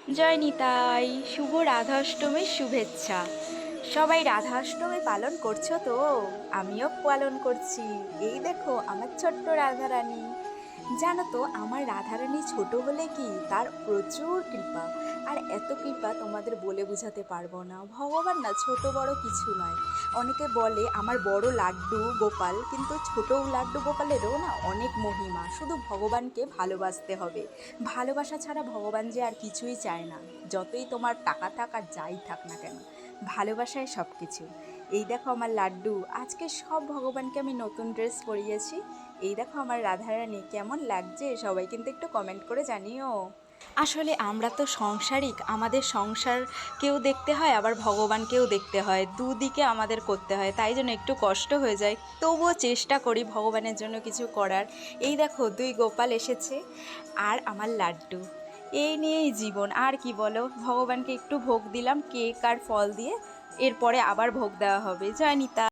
জয় নিতাই, শুভ রাধাষ্টমীর শুভেচ্ছা। সবাই রাধাষ্টমী পালন করছো তো? আমিও পালন করছি। এই দেখো আমার ছোট্ট রাধারানী। জানো তো আমার রাধারানী ছোট হলে কি তার প্রচুর কৃপা। আর এত কৃপা তোমাদের বলে বোঝাতে পারবো না। ভগবান না ছোট বড় কিছু নয়। অনেকে বলে আমার বড় লাড্ডু গোপাল, কিন্তু ছোট লাড্ডু গোপালেরও না অনেক মহিমা। শুধু ভগবানকে ভালোবাসতে হবে। ভালোবাসা ছাড়া ভগবান যে আর কিছুই চায় না। যতই তোমার টাকা থাক আর যাই থাক না কেন, ভালোবাসায় সব কিছু। এই দেখো আমার লাড্ডু, আজকে সব ভগবানকে আমি নতুন ড্রেস পরিয়েছি। এই দেখো আমার রাধারানী, কেমন লাগছে সবাই কিন্তু একটু কমেন্ট করে জানিও। আসলে আমরা তো সংসারিক, আমাদের সংসারকেও দেখতে হয় আবার ভগবানকেও দেখতে হয়, দুদিকে আমাদের করতে হয়, তাই জন্য একটু কষ্ট হয়ে যায়। তবুও চেষ্টা করি ভগবানের জন্য কিছু করার। এই দেখো দুই গোপাল এসেছে আর আমার লাড্ডু, এই নিয়েই জীবন। আর কি বলো, ভগবানকে একটু ভোগ দিলাম কেক আর ফল দিয়ে, এরপরে আবার ভোগ দেওয়া হবে। জয় নিতা।